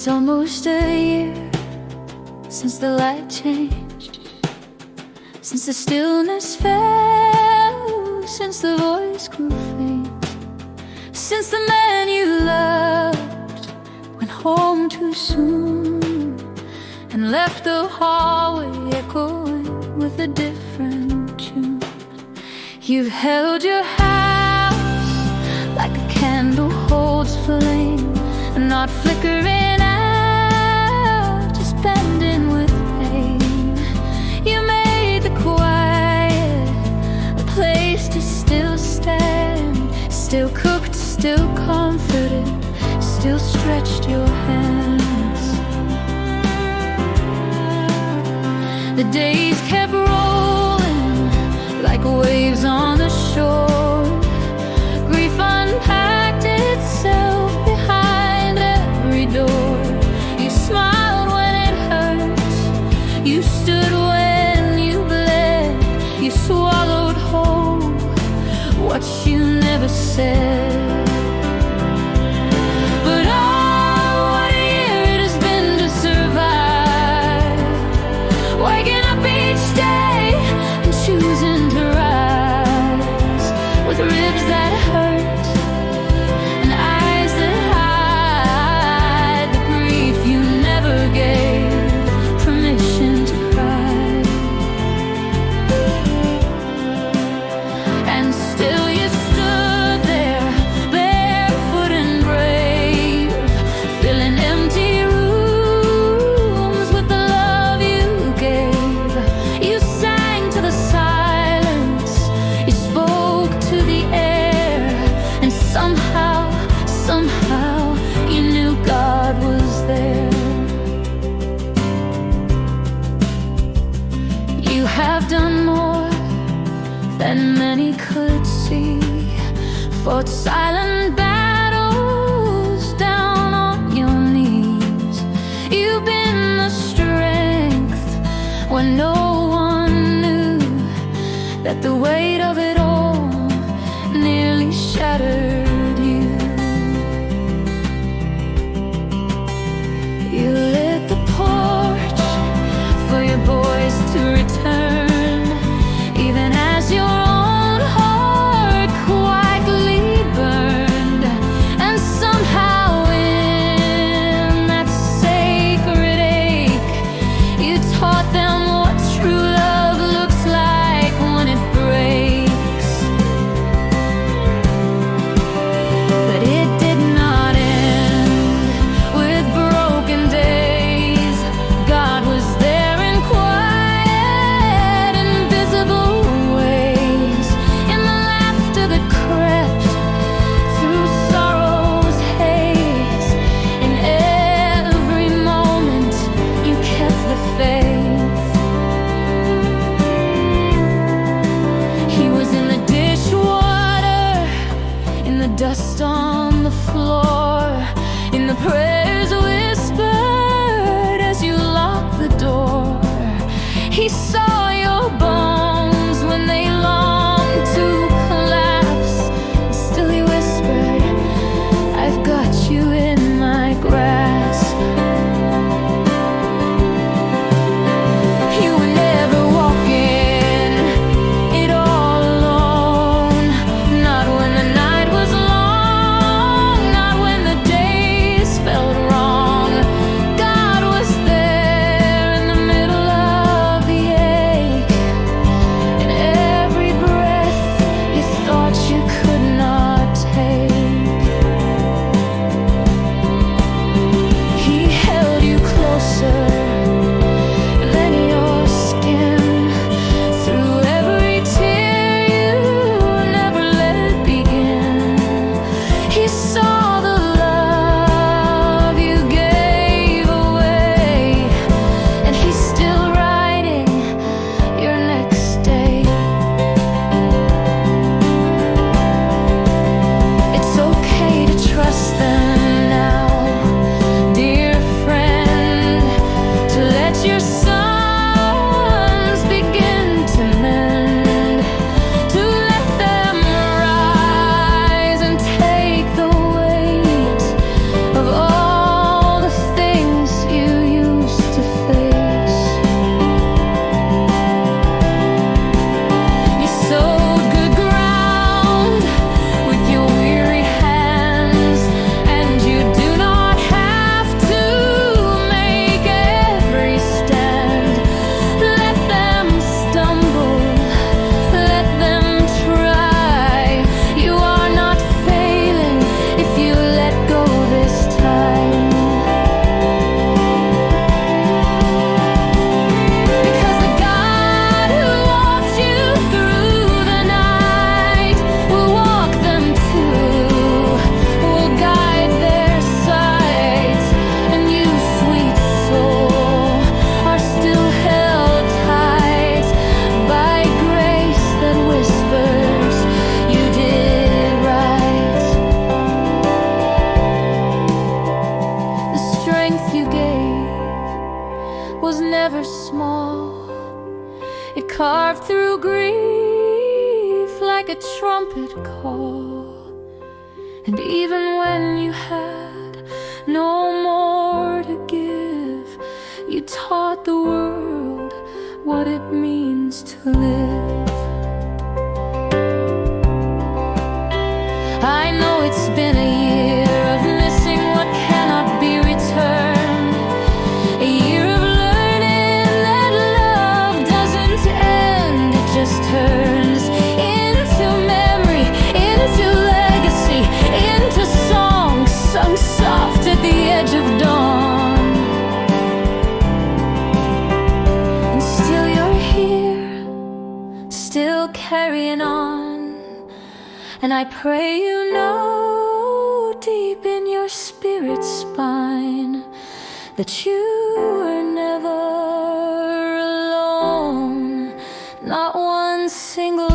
It's almost a year since the light changed, since the stillness fell, since the voice grew faint, since the man you loved went home too soon and left the hallway echoing with a different tune. You've held your house like a candle holds flame, not flickering out, just bending with pain. You made the quiet a place to still stand, still cooked, still comforted, still stretched your hands. The days kept rolling like waves on the shore. Grief unpacked itself behind every door. You smiled when it hurt, you stood when you bled, you swallowed whole what you never said. But oh, what a year it has been to survive, waking up each day and choosing to rise with ribs that hurt and eyes that hide the grief you never gave permission to cry. And still you stood there, barefoot and brave, filling empty rooms with the love you gave. You sang to the silence, you spoke to the air, and somehow you knew God was there. You have done more than many could see, fought silent battles down on your knees. You've been the strength when no one knew that the weight of it all nearly shattered you. You lit the porch for your boys to return, even as your own heart quietly burned. And somehow in that sacred ache, you taught them what true love looks like when it breaks. But it did not end with broken days. God was there in quiet, invisible ways, in the laughter that crept through sorrow's haze. In every moment you kept the faith. He was in the dishwater, in the dust on the floor, in the prayers whispered as you locked the door. He saw your bones when they longed to collapse, and still he whispered, I've got you in my grasp. You were never walking it all alone, not when the night was long, not when the days felt wrong. God was there in the middle of the air. never small. It carved through grief like a trumpet call. And even when you had no more to give, you taught the world what it means to live. I know it's been a year of missing what cannot be returned, a year of learning that love doesn't end, it just turns into memory, into legacy, into songs sung soft at the edge of dawn. And still you're here, still carrying on. And I pray you know deep in your spirit's spine that you are never alone, not one single